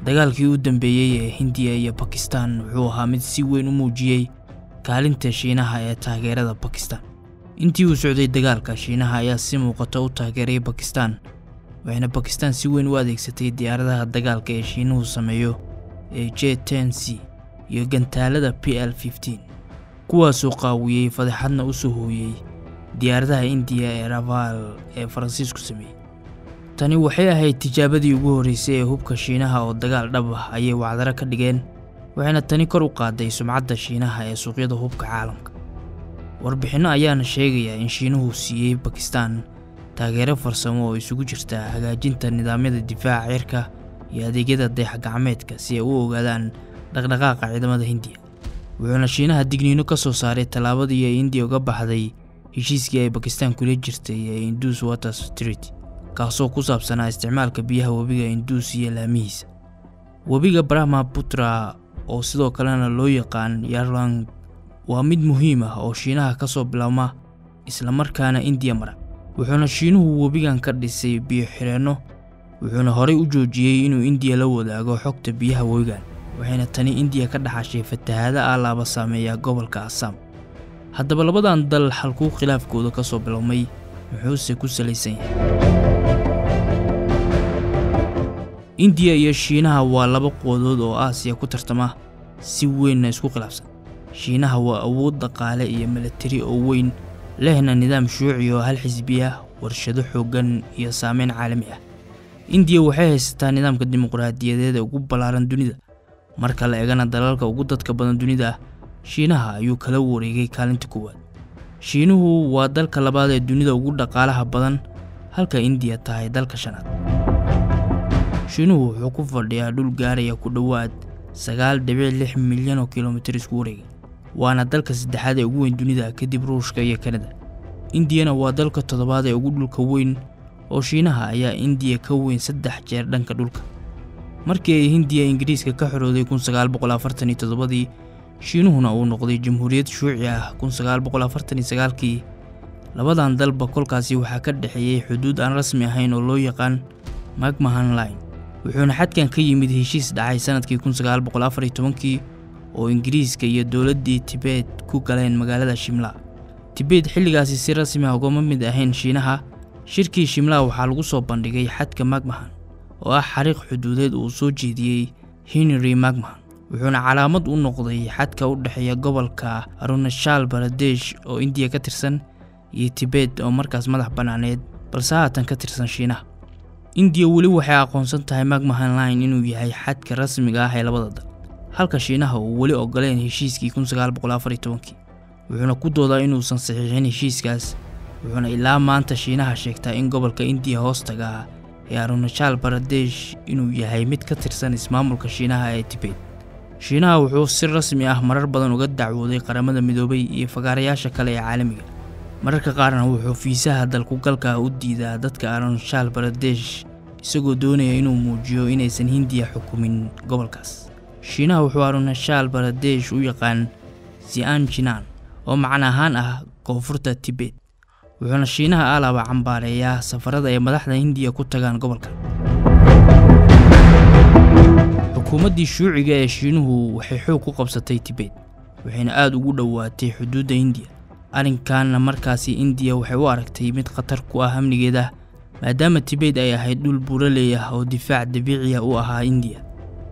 dagaalkii u dambeeyay ee Hindiya iyo Pakistan wuxuu ahaa mid si weyn u muujiyay kaalinta Shiinaha ee taageerada Pakistan. intii uu socday dagaalka, Shiinaha ayaa si muuqata u taageeray Pakistan, waxayna Pakistan si weyn u adeegsatay diyaaradaha dagaalka ee Shiinuhu sameeyo ee J-10C iyo gantaalada PL-15, kuwaasoo qaawiyay fadeexadna u soo hooyay diyaaradaha India ee Rafale ee Faransiisku sameeyay. tani waxay ahayd tijaabadii ugu horeysay ee hubka Shiinaha oo dagaal dhab ah ayay wacdara ka dhigeen, waxayna tani kor u qaaday sumcadda Shiinaha ee suuqyada hubka caalamka. warbixino ayaana sheegaya in Shiinuhu siiyay Pakistan taageero farsamo oo isugu jirta hagaajinta nidaamyada difaaca cirka iyo adeegyada dayax-gacmeedka si ay u ogaadaan dhaqdhaqaaqa ciidamada Hindiya. wuxuuna Shiinaha digniino ka soo saaray tallaabadii ay India uga baxday heshiiskii ay Pakistan kula jirtay ee Indus Water Treaty, kaasoo ku saabsanaa isticmaalka biyaha webiga Indus iyo laamihiisa. webiga Brahmaputra oo sidoo kalena loo yaqaan Yarlung waa mid muhiim ah oo Shiinaha ka soo bilaabma isla markaana India mara. wuxuuna Shiinuhu webigan ka dhisay biyo xireenno, wuxuuna horey u joojiyay inuu India la wadaago xogta biyaha webigan, waxayna tani India ka dhaxashay fatahaada alaaba saameeya gobolka Assam. haddaba labadan dal halkuu khilaafkooda ka soo biloomay muxuuse ku salaysan yahay? India iyo Shiinaha waa laba quwadood oo Aasiya ku tartama si weyn isku khilaafsan. Shiinaha waa awood dhaqaale iyo military oo weyn, lehna nidaam shuuci oo hal xisbi ah, warshado xooggan iyo saameyn caalami ah. India waxay haysataa nidaamka dimuqraadiyadeed ee ugu ballaaran dunida. marka la eegana dalalka ugu dadka badan dunida, Shiinaha ayuu kala wareegay kaalinta koowaad. Shiinuhu waa dalka labaad ee dunida ugu dhaqaalaha badan, halka India tahay dalka shanaad. Shiinuhu wuxuu ku fadhiyaa dhul gaaraya ku dhawaad 9.6 milyan oo kiiloomitir isku wareeg, waana dalka saddexaad ee ugu weyn dunida kadib Ruushka iyo Kanada. Indiana waa dalka toddobaad ee ugu dhulka weyn, oo Shiinaha ayaa India ka weyn 3 jeer dhanka dhulka. markii ay Hindiya Ingiriiska ka xorowday 1947, Shiinuhuna uu noqday jamhuuriyad shuuci ah 1949. labadan dalba kolkaasi waxaa ka dhaxeeyay xuduud aan rasmi ahayn oo loo yaqaan McMahon Line, wuxuuna xadkan ka yimid heshiis dhacay sanadkii 1914 oo Ingiriiska iyo dawladdii Tibet ku galeen magaalada Shimla. Tibet xilligaasi si rasmi ah ugama mid ahayn Shiinaha. shirkii Shimla waxaa lagu soo bandhigay xadka McMahon oo ah xariiq xuduudeed uu soo jeediyay Henry McMahon, wuxuuna calaamad u noqday xadka u dhaxeeya gobolka Arunachal Pradesh oo India ka tirsan iyo Tibet oo markaas madax banaaneed balse haatan ka tirsan Shiinaha. India weli waxay aqoonsan tahay McMahon Line inuu yahay xadka rasmiga ah ee labada dal, halka Shiinaha uu weli ogoleen heshiiskii 1914, wuxuuna ku doodaa inuusan saxiixin heshiiskaas. wuxuuna ilaa maanta Shiinaha sheegtaa in gobolka India hoostaga ee Arunachal Pradesh inuu yahay mid ka tirsan ismaamulka Shiinaha ee Tibet. Shiinaha wuxuu si rasmi ah marar badan uga dacwooday qaramada midoobay iyo fagaarayaasha kale ee caalamiga. mararka qaarna wuxuu fiisaha dalku galka u diidaa dadka Arunachal Pradesh isagoo doonaya inuu muujiyo inaysan Hindiya xukumin gobolkaas. Shiinaha wuxuu Arunachal Pradesh u yaqaan Xinjiang oo macna ahaan ah koonfurta Tibet, wuxuuna Shiinaha alaaba cambaareeyaa safarada ay madaxda Hindiya ku tagaan gobolka. xukuumaddii shuuciga ee Shiinuhu waxay xoog ku qabsatay Tibet, waxayna aad ugu dhowaatay xuduudda Hindiya. arrinkaana markaasi India waxay u aragtay mid khatar ku ah amnigeeda, maadaama Tibet ay ahayd dhul buuraley ah oo difaac dabiici ah u ahaa India.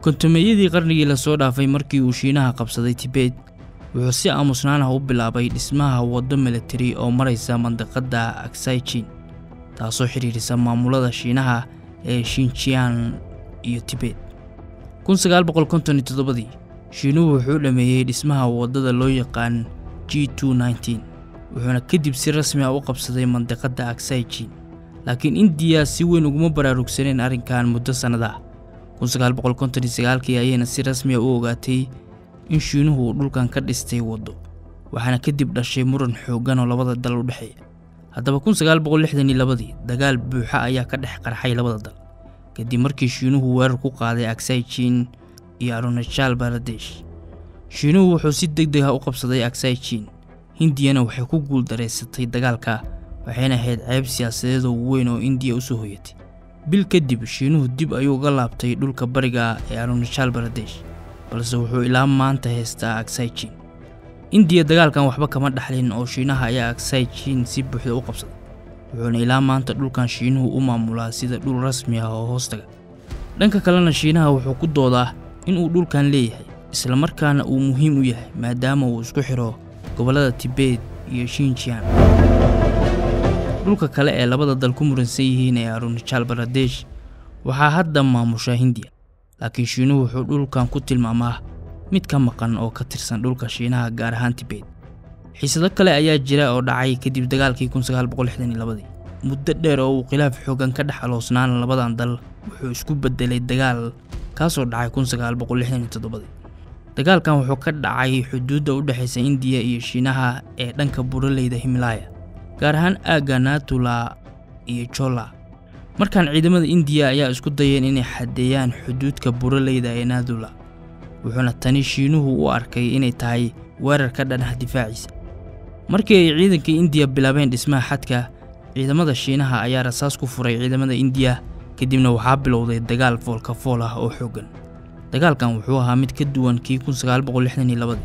kontomeeyadii qarnigii la soo dhaafay markii uu Shiinaha qabsaday Tibet, wuxuu si aamusnaan ah u bilaabay dhismaha waddo military oo maraysa mandaqada Aksai Chin, taasoo xiriirisa maamulada Shiinaha ee Xinjiang iyo Tibet. 1957, Shiinuhu wuxuu dhameeyay dhismaha waddada loo yaqaan G219, wuxuuna kadib si rasmi ah u qabsaday mandaqada Aksai Chin. laakiin India si weyn uguma baraarugsaneen arrinkan muddo sanada. 1959 ayayna si rasmi ah u ogaatay in Shiinuhu dhulkan ka dhistay waddo, waxaana kadib dhashay muran xooggan oo labada dal u dhaxeeya. haddaba 1962 dagaal buuxa ayaa ka dhex qarxay labada dal kadib markii Shiinuhu weerar ku qaaday Aksai Chin iyo Arunachal Pradesh. Shiinuhu wuxuu si degdeg ah u qabsaday Aksai Chin, Hindiyana waxay ku guul dareysatay dagaalka, waxayna ahayd ceeb siyaasadeed oo weyn oo India u soo hoyatay. bil kadib shiinuhu dib ayuu uga laabtay dhulka bariga ee Arunachal Pradesh balse wuxuu ilaa maanta haystaa Aksai Chin. India dagaalkan waxba kama dhaxlin oo Shiinaha ayaa Aksai Chin si buuxda u qabsaday wuxuuna ilaa maanta dhulkan Shiinuhu u maamulaa sida dhul rasmi ah oo hoostaga. dhanka kalena Shiinaha wuxuu ku doodaa in uu dhulkan leeyahay isla markaana uu muhiim u yahay maadaama uu isku xiro gobolada Tibet iyo Xinjiang. dhulka kale ee labada dal ku muransan yihiin ee Arunachal Pradesh waxaa hadda maamusha Hindiya, laakiin Shiinuhu wuxuu dhulkan ku tilmaamaa mid ka maqan oo ka tirsan dhulka Shiinaha gaar ahaan Tibet. xiisado kale ayaa jira oo dhacay kadib dagaalkii 1962 muddo dheer oo uu khilaaf xooggan ka dhex aloosnaan labadan dal wuxuu isku bedelay dagaal kaasoo dhacay 1967. dagaalkan wuxuu ka dhacay xuduudda u dhaxaysa India iyo Shiinaha ee dhanka buraleyda Himalaya, gaar ahaan aagga Natula iyo Chola. markaan ciidamada India ayaa isku dayeen inay xadeeyaan xuduudka buraleyda ee Natula, wuxuuna tani Shiinuhu u arkay inay tahay weerar ka dhan ah difaaciisa. markii ay ciidanka India bilaabeen dhismaha xadka, ciidamada Shiinaha ayaa rasaas ku furay ciidamada India kadibna waxaa bilowday dagaal fool ah oo xooggan. dagaalkan wuxuu ahaa mid ka duwan kii 1962.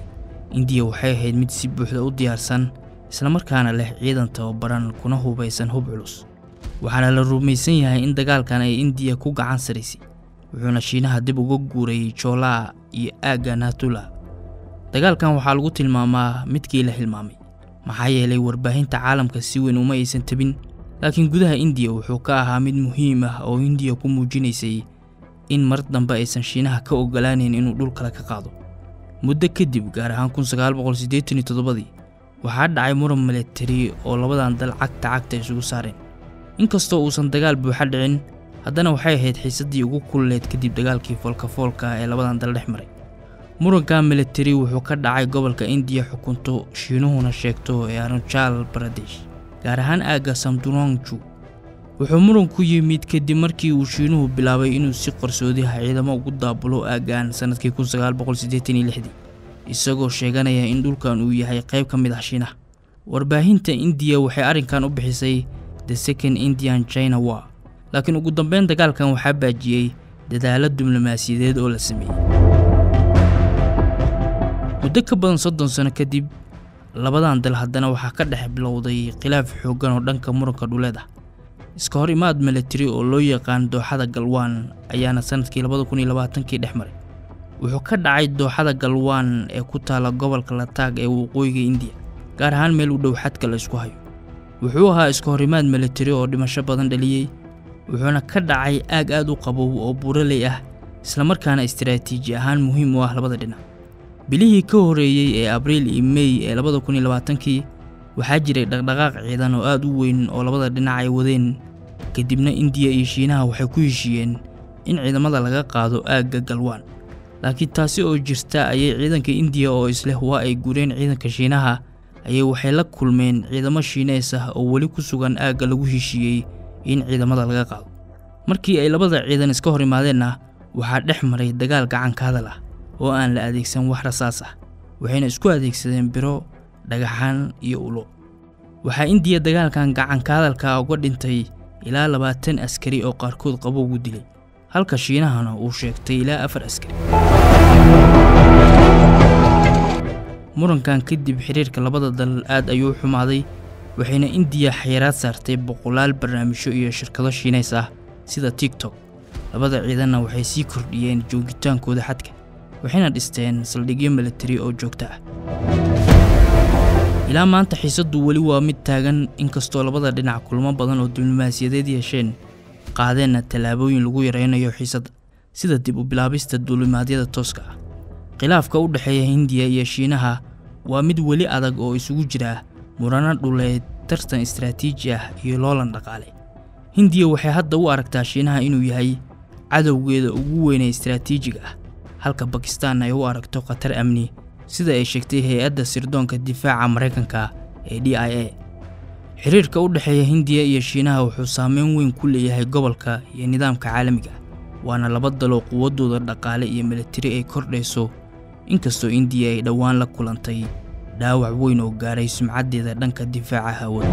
India waxay ahayd mid si buuxda u diyaarsan isla markaana leh ciidan tababaran kuna hubaysan hub culus. waxaana la rumaysan yahay in dagaalkan ay India ku gacan saraysay, wuxuuna Shiinaha dib uga guuray Chola iyo aagga Natula. dagaalkan waxaa lagu tilmaamaa midkii la hilmaamay maxaa yeelay warbaahinta caalamka si weyn uma aysan tabin, laakiin gudaha India wuxuu ka ahaa mid muhiim ah oo India ku muujinaysay in mar dambe aysan Shiinaha ka ogolaanin inuu dhul kale ka qaado. muddo kadib gaar ahaan 1987 waxaa dhacay muran military oo labadan dal cagta isugu saareen. inkastoo uusan dagaal buuxa dhicin, haddana waxay ahayd xiisadii ugu kulleed kadib dagaalkii foolka ee labadan dal dhex maray. muranka military wuxuu ka dhacay gobolka India xukunto Shiinuhuna sheegto ee Arunachal Pradesh, gaar ahaan aagga Samdurangchu. wuxuu muranku yimid kadib markii uu Shiinuhu bilaabay inuu si qarsoodi ah ciidamo ugu daabulo aaggan sanadkii 1986, isagoo sheeganaya in dhulkan uu yahay qayb ka mid ah Shiinaha. warbaahinta India waxay arrinkan u bixisay The Second Indian-China War, laakiin ugu dambeyn dagaalkan waxaa baajiyay dadaalo diblomaasiyadeed oo la sameeyay. muddo ka badan 30 sano kadib, labadan dal haddana waxaa ka dhex bilowday khilaaf xooggan oo dhanka muranka dhuleed ah. iska hor imaad military oo loo yaqaan dooxada Galwan ayaana sanadkii 2020 dhex maray. wuxuu ka dhacay dooxada Galwan ee ku taala gobolka Ladakh ee waqooyiga India, gaar ahaan meel u dhow xadka la isku hayo. wuxuu ahaa iska hor imaad military oo dhimasho badan dhaliyay, wuxuuna ka dhacay aag aad u qabow oo buraley ah isla markaana istiraatiiji ahaan muhiim u ah labada dhinac. bilihii ka horeeyay ee Abriil iyo May ee 2020 waxaa jiray dhaqdhaqaaq ciidan oo aad u weyn oo labada dhinac ay wadeen. kadibna India iyo Shiinaha waxay ku heshiiyeen in ciidamada laga qaado aagga Galwan, laakiin taasi oo jirta ayay ciidanka India oo isleh waa ay gureen ciidanka Shiinaha ayay waxay la kulmeen ciidamo Shiineys ah oo wali ku sugan aagga lagu heshiiyay in ciidamada laga qaado. markii ay labada ciidan iska hor imaadeenna waxaa dhex maray dagaal gacan ka hadal ah oo aan la adeegsan wax rasaas ah, waxayna isku adeegsadeen biro, dhagaxaan iyo ulo. waxaa India dagaalkan gacan ka hadalka uga dhintay ilaa 20 askari oo qaarkood qabowgu dilay, halka Shiinahana uu sheegtay ilaa 4 askari. murankan kadib xiriirka labada dal aad ayuu xumaaday, waxayna India xayiraad saartay boqolaal barnaamijyo iyo shirkado Shiineys ah sida TikTok. labada ciidanna waxay sii kordhiyeen joogitaankooda xadka, waxayna dhisteen saldhigyo military oo joogto ah. ilaa maanta xiisadu wali waa mid taagan, inkastoo labada dhinac kulmo badan oo diblomaasiyadeed yeesheen qaadeenna tallaabooyin lagu yareynayo xiisada, sida dib u bilaabista duulimaadyada tooska ah. khilaafka u dhaxeeya India iyo Shiinaha waa mid wali adag oo isugu jira murano dhuleed, tartan istiraatiiji ah iyo loolan dhaqaale. India waxay hadda u aragtaa Shiinaha inuu yahay cadowgeeda ugu weyn ee istiraatiijiga ah, halka Pakistan ay u aragto khatar amni sida ay sheegtay hay'adda sirdoonka difaaca Mareykanka ee DIA. xiriirka u dhaxeeya India iyo Shiinaha wuxuu saameyn weyn ku leeyahay gobolka iyo nidaamka caalamiga, waana laba dal oo quwadooda dhaqaale iyo military ay kordhayso. inkastoo India ay dhawaan la kulantay dhaawac weyn oo gaaray sumcadeeda dhanka difaaca hawada.